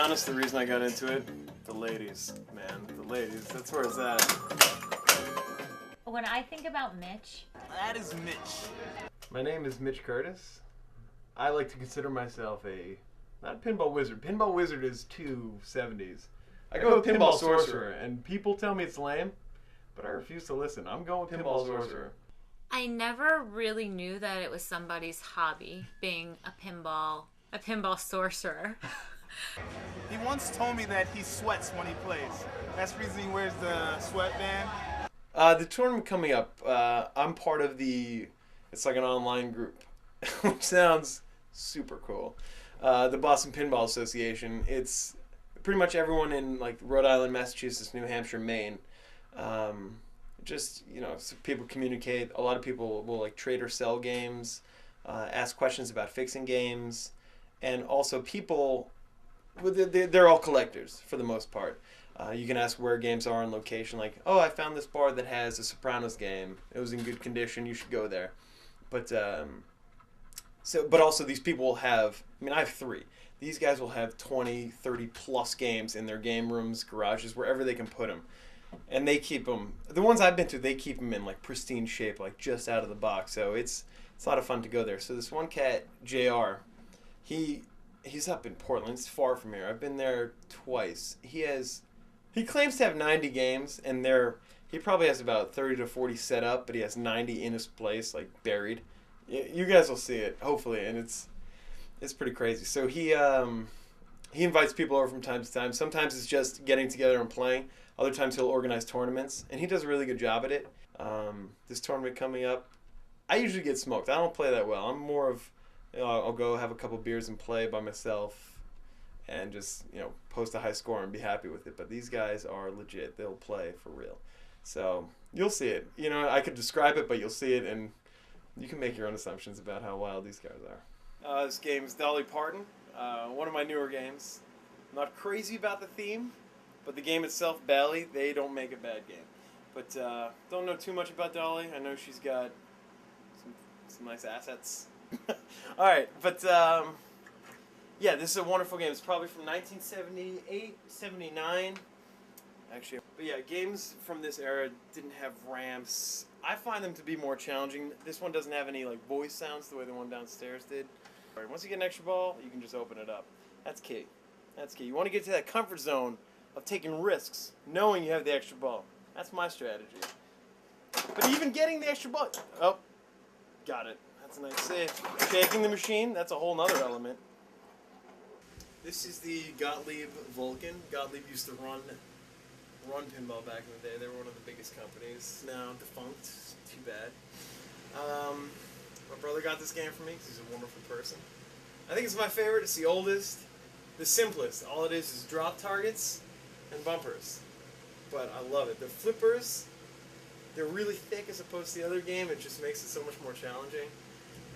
honest, the reason I got into it, the ladies, man. The ladies, that's where it's at. When I think about Mitch... That is Mitch. My name is Mitch Curtis. I like to consider myself not a Pinball Wizard. Pinball Wizard is too 70s. I go with Pinball Sorcerer, and people tell me it's lame, but I refuse to listen. I'm going with Pinball Sorcerer. I never really knew that it was somebody's hobby, being a pinball sorcerer. He once told me that he sweats when he plays. That's the reason he wears the sweatband. The tournament coming up, I'm part of it's like an online group, which sounds super cool. The Boston Pinball Association. It's pretty much everyone in like Rhode Island, Massachusetts, New Hampshire, Maine. Just, so people communicate. A lot of people will like trade or sell games, ask questions about fixing games, and also people, they're all collectors for the most part. You can ask where games are on location, like, oh, I found this bar that has a Sopranos game. It was in good condition. You should go there. But also these people will have, I have 3. These guys will have 20, 30 plus games in their game rooms, garages, wherever they can put them. And they keep them, the ones I've been to, they keep them in like pristine shape, like just out of the box. So it's a lot of fun to go there. So this one cat, JR, he's up in Portland. It's far from here. I've been there twice. He claims to have 90 games, and he probably has about 30 to 40 set up, but he has 90 in his place, like buried. You guys will see it, hopefully, and it's pretty crazy. So he invites people over from time to time. Sometimes it's just getting together and playing. Other times he'll organize tournaments, and he does a really good job at it. This tournament coming up, I usually get smoked. I don't play that well. I'm more of, I'll go have a couple beers and play by myself and just, post a high score and be happy with it. But these guys are legit. They'll play for real. So you'll see it. I could describe it, but you'll see it, and you can make your own assumptions about how wild these guys are. This game is Dolly Parton, one of my newer games. I'm not crazy about the theme, but the game itself, Bally, they don't make a bad game. But don't know too much about Dolly. I know she's got some nice assets. All right, but yeah, this is a wonderful game. It's probably from 1978, 79, actually. But yeah, games from this era didn't have ramps. I find them to be more challenging. This one doesn't have any like voice sounds the way the one downstairs did. All right, once you get an extra ball, you can just open it up. That's key. That's key. You want to get to that comfort zone of taking risks, knowing you have the extra ball. That's my strategy. But even getting the extra ball, oh, got it. That's a nice save. Shaking the machine, that's a whole nother element. This is the Gottlieb Vulcan. Gottlieb used to run pinball back in the day. They were one of the biggest companies. Now defunct. Too bad. My brother got this game for me because he's a wonderful person. I think it's my favorite. It's the oldest, the simplest. All it is drop targets and bumpers. But I love it. The flippers, they're really thick as opposed to the other game. It just makes it so much more challenging.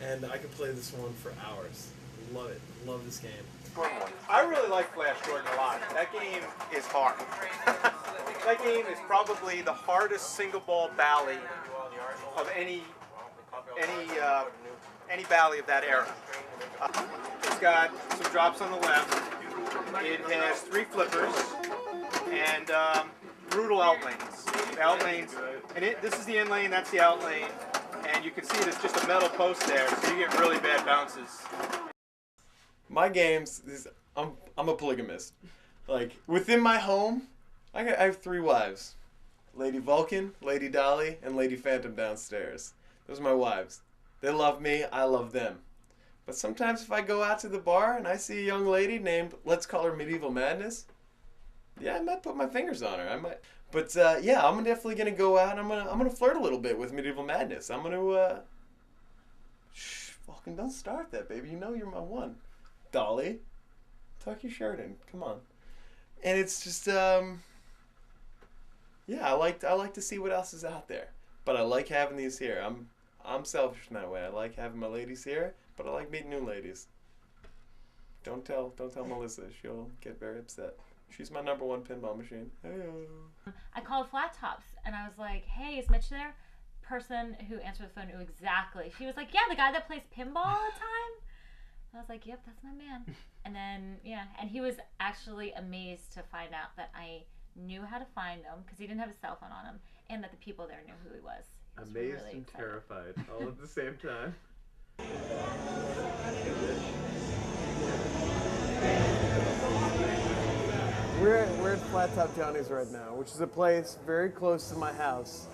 And I could play this one for hours. Love it. Love this game. I really like Flash Gordon a lot. That game is hard. That game is probably the hardest single ball bally of any bally of that era. It's got some drops on the left. It has 3 flippers and brutal out lanes. The out lanes, and this is the in lane, that's the out lane, and you can see there's just a metal post there, so you get really bad bounces. My games, I'm a polygamist. Like, within my home, I have 3 wives. Lady Vulcan, Lady Dolly, and Lady Phantom downstairs. Those are my wives. They love me, I love them. But sometimes if I go out to the bar and I see a young lady named, let's call her Medieval Madness, yeah, I might put my fingers on her. I might. But yeah, I'm definitely gonna go out and I'm gonna flirt a little bit with Medieval Madness. I'm gonna fucking don't start that, baby. You know you're my one. Dolly, tuck your shirt in. Come on. And it's just yeah, I like to see what else is out there. But I like having these here. I'm selfish in that way. I like having my ladies here, but I like meeting new ladies. Don't tell Melissa. She'll get very upset. She's my #1 pinball machine. Hey-o. I called Flat Tops and I was like, "Hey, is Mitch there?" Person who answered the phone knew exactly. She was like, "Yeah, the guy that plays pinball all the time." I was like, yep, that's my man. And then, yeah, and he was actually amazed to find out that I knew how to find him because he didn't have a cell phone on him, and that the people there knew who he was. He was Amazed really and excited. terrified all at the same time. We're at Flat Top Johnny's right now, which is a place very close to my house.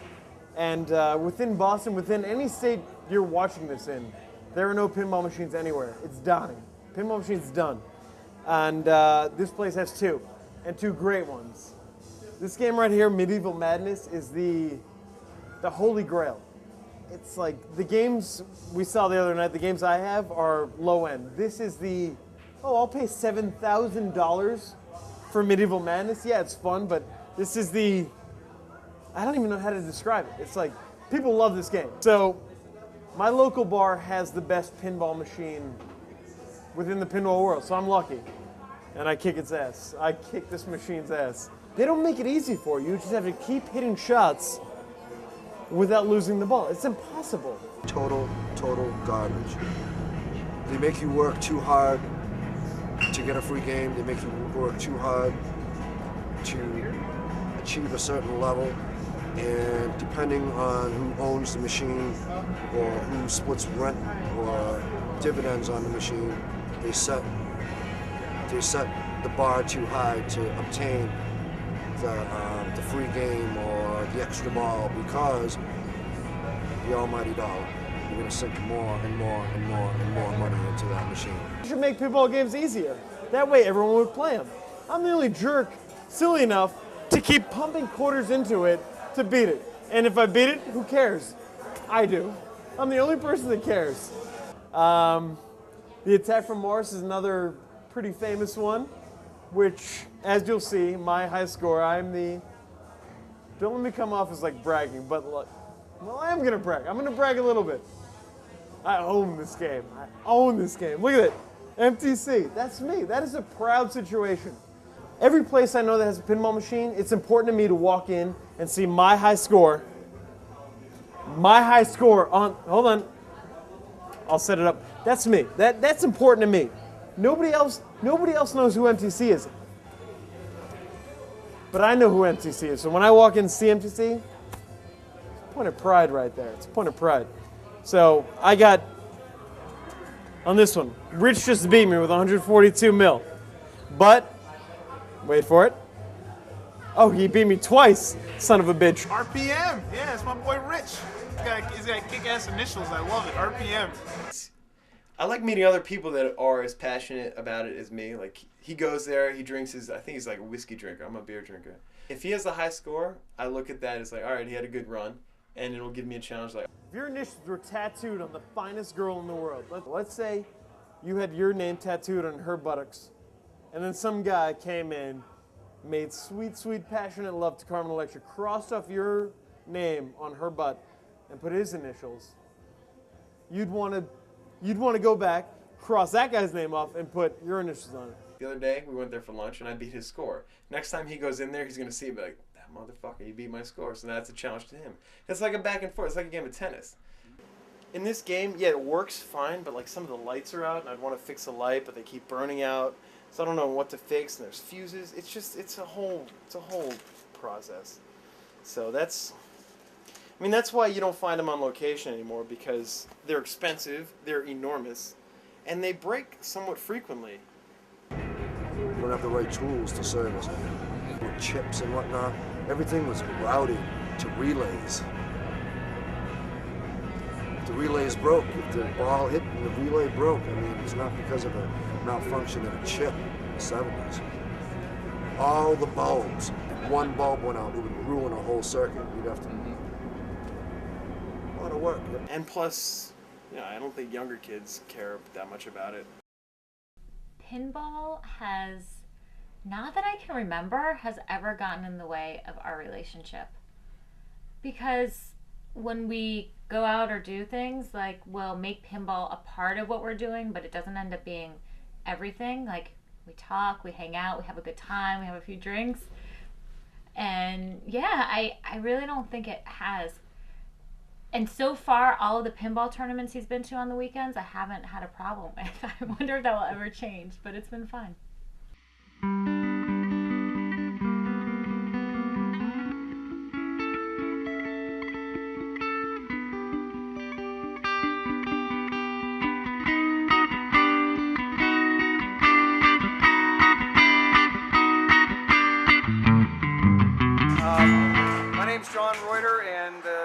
And within Boston, within any state you're watching this in, there are no pinball machines anywhere. It's dying. Pinball machines done. And this place has two, and two great ones. This game right here, Medieval Madness, is the holy grail. It's like the games we saw the other night, the games I have are low end. This is the, I'll pay $7,000 for Medieval Madness. Yeah, it's fun, but this is the, I don't even know how to describe it. It's like, people love this game. So, my local bar has the best pinball machine within the pinball world, so I'm lucky. And I kick its ass. I kick this machine's ass. They don't make it easy for you. You just have to keep hitting shots without losing the ball. It's impossible. Total garbage. They make you work too hard to get a free game. They make you work too hard to achieve a certain level. And depending on who owns the machine or who splits rent or dividends on the machine, they set the bar too high to obtain the free game or the extra ball because the almighty dollar. You're going to sink more and more and more and more money into that machine. You should make pinball games easier. That way everyone would play them. I'm the only jerk silly enough to keep pumping quarters into it to beat it. And if I beat it, who cares? I do. I'm the only person that cares. The Attack from Mars is another pretty famous one, which, as you'll see, my high score, don't let me come off as like bragging, but look, well, I am gonna brag. I'm gonna brag a little bit. I own this game. I own this game. Look at it. MTC, that's me. That is a proud situation. Every place I know that has a pinball machine, it's important to me to walk in and see my high score. My high score on, hold on. I'll set it up. That's me. That's important to me. Nobody else knows who MTC is. But I know who MTC is. So when I walk in and see MTC, it's a point of pride right there. It's a point of pride. So I got, on this one, Rich just beat me with 142 mil. But, wait for it. Oh, he beat me twice, son of a bitch. RPM, yeah, it's my boy Rich. He's got kick-ass initials. I love it. RPM. I like meeting other people that are as passionate about it as me. Like, he goes there, he drinks his, I think he's like a whiskey drinker. I'm a beer drinker. If he has a high score, I look at that as like, all right, he had a good run, and it'll give me a challenge. Like, if your initials were tattooed on the finest girl in the world, let's say you had your name tattooed on her buttocks, and then some guy came in, made sweet, sweet, passionate love to Carmen Electra, crossed off your name on her butt, and put his initials, you'd want to go back, cross that guy's name off, and put your initials on it. The other day, we went there for lunch, and I beat his score. Next time he goes in there, he's going to see it and be like, that motherfucker, he beat my score. So that's a challenge to him. It's like a back and forth. It's like a game of tennis. In this game, yeah, it works fine, but like some of the lights are out, and I'd want to fix a light, but they keep burning out. So I don't know what to fix, and there's fuses. It's a whole process. So that's why you don't find them on location anymore, because they're expensive, they're enormous, and they break somewhat frequently. You don't have the right tools to service with chips and whatnot. Everything was routed to relays. If the relays broke, if the ball hit and the relay broke, I mean, it's not because of a malfunction in a chip in the 70s. All the bulbs, if one bulb went out, it would ruin a whole circuit. You'd have to, a lot of work. And plus, I don't think younger kids care that much about it. Pinball has, not that I can remember, has ever gotten in the way of our relationship. Because when we go out or do things, like, we'll make pinball a part of what we're doing, but it doesn't end up being everything. Like, we talk, we hang out, we have a good time, we have a few drinks. And yeah, I really don't think it has And so far, all of the pinball tournaments he's been to on the weekends, I haven't had a problem with. I wonder if that will ever change, but it's been fun.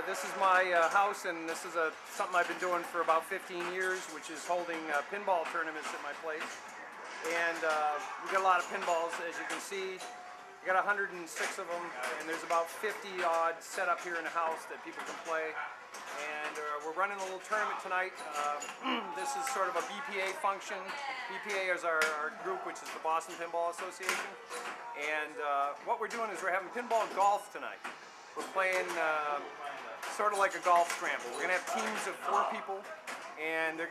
This is my house, and this is something I've been doing for about 15 years, which is holding pinball tournaments at my place. And we got a lot of pinballs, as you can see. We got 106 of them, and there's about 50 odd set up here in the house that people can play. And we're running a little tournament tonight. This is sort of a BPA function. BPA is our group, which is the Boston Pinball Association. And what we're doing is we're having pinball golf tonight. We're playing sort of like a golf scramble. We're going to have teams of 4 people, and the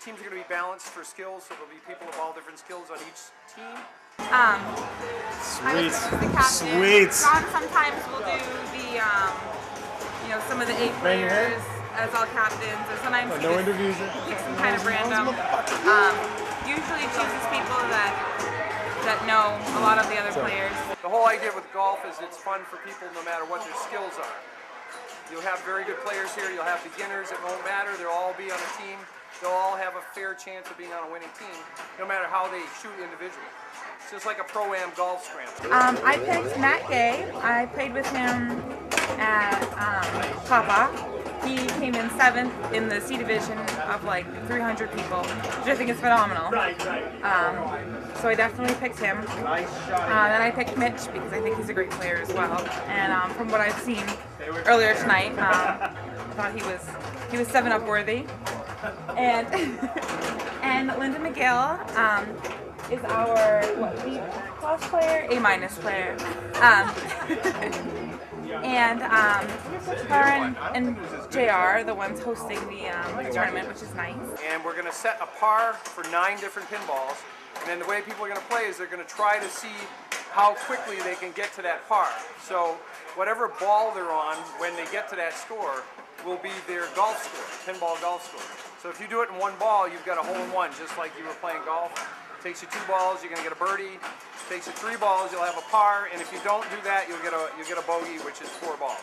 teams are going to be balanced for skills, so there'll be people of all different skills on each team. Sweet. The captain. Sweet. Ron sometimes will do the, some of the 8 players as all captains, or sometimes he no just interviews. picks some kind of random. Usually chooses people that know a lot of the other players. The whole idea with golf is it's fun for people no matter what their skills are. You'll have very good players here, you'll have beginners, it won't matter, they'll all be on a team, they'll all have a fair chance of being on a winning team, no matter how they shoot individually. It's just like a pro-am golf scramble. I picked Matt Gay. I played with him at Papa. He came in 7th in the C division of like 300 people, which I think is phenomenal. So I definitely picked him. Then I picked Mitch because I think he's a great player as well. And from what I've seen earlier tonight, I thought he was 7-up worthy. And and Linda McGill is our B+ player, A- player. And her and JR, the ones hosting the tournament, which is nice. And we're going to set a par for 9 different pinballs. And then the way people are going to play is they're going to try to see how quickly they can get to that par. So whatever ball they're on when they get to that score will be their golf score, pinball golf score. So if you do it in 1 ball, you've got a hole-in-one, just like you were playing golf. Takes you 2 balls, you're going to get a birdie. Takes you 3 balls, you'll have a par. And if you don't do that, you'll get a bogey, which is 4 balls.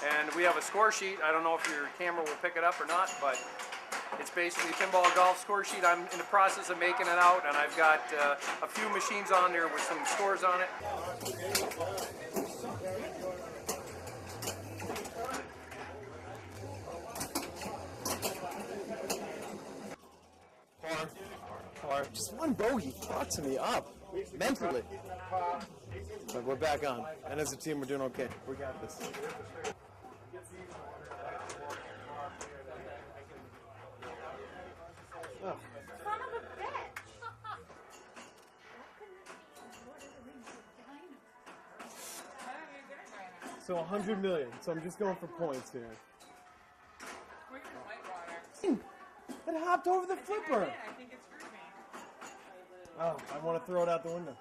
And we have a score sheet. I don't know if your camera will pick it up or not, but it's basically a pinball golf score sheet. I'm in the process of making it out, and I've got a few machines on there with some scores on it. Par. Just 1 bogey fucks me up mentally. But we're back on, and as a team, we're doing okay. We got this. Oh. So 100 million. So I'm just going for points here. It hopped over the flipper. Oh, I want to throw it out the window.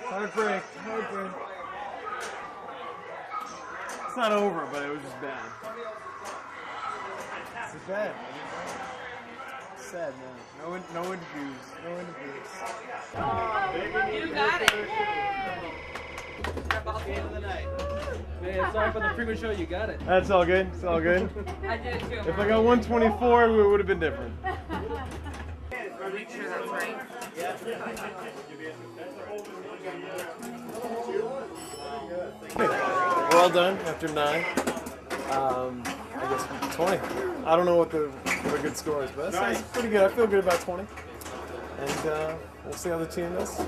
Hard break. It's not over, but it was just bad. It's bad. Sad, man. No interviews. You got it. Man, sorry for the premature, you got it. That's all good. It's all good. I did it too. If I got 124, it would have been different. Make sure that's right. We're all done after 9. I guess 20. I don't know what the good score is, but that's pretty good. I feel good about 20. And we'll see how the team does.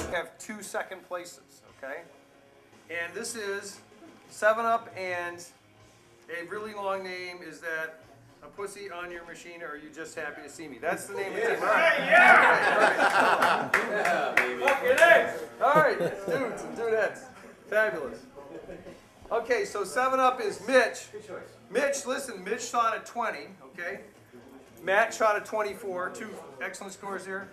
We have 2 second places, okay? And this is 7-Up, and a really long name is that a pussy on your machine, or are you just happy to see me? That's the name of the team. All right. All right, dudes and dudettes. Fabulous. Okay, so 7-Up is Mitch. Mitch, listen, Mitch shot at 20, okay? Matt shot at 24, 2 excellent scores here.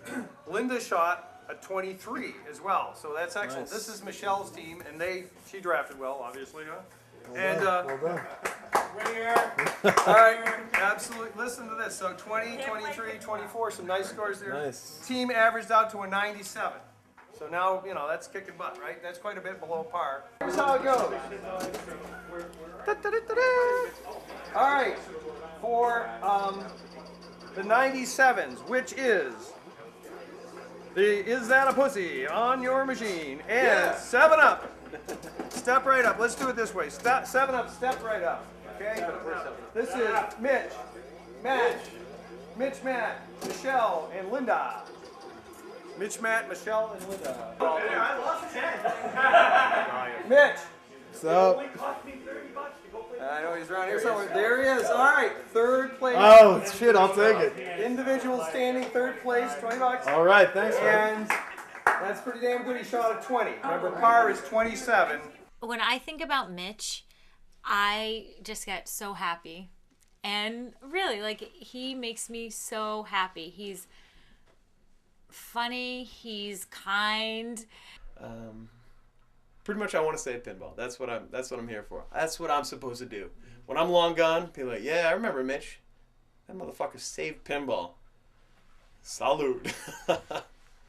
Linda shot a 23 as well. So that's excellent. Nice. This is Michelle's team, and she drafted well, obviously, huh? And Well done. all right, absolutely. Listen to this. So 20, 23, 24, some nice scores there. Nice. Team averaged out to a 97. So now, you know, that's kicking butt, right? That's quite a bit below par. Here's how it goes. All right, for the 97s, which is Is That a Pussy on your machine? And 7-Up. Step right up. Let's do it this way. 7-Up, step right up. Okay? This is Mitch, Matt, Michelle, and Linda. Mitch, Matt, Michelle, and Linda. Mitch. What's up? I know he's around here somewhere. There he is. All right, third place. Oh, shit, I'll take it. Individual standing third place, $20. All right, thanks, man. And that's pretty damn good. He shot a 20. Remember, par is 27. When I think about Mitch, I just get so happy. And really, like, he makes me so happy. He's funny, he's kind. Pretty much, I want to say pinball. That's what I'm here for. That's what I'm supposed to do. When I'm long gone, people are like, yeah, I remember Mitch. That motherfucker saved pinball. Salute.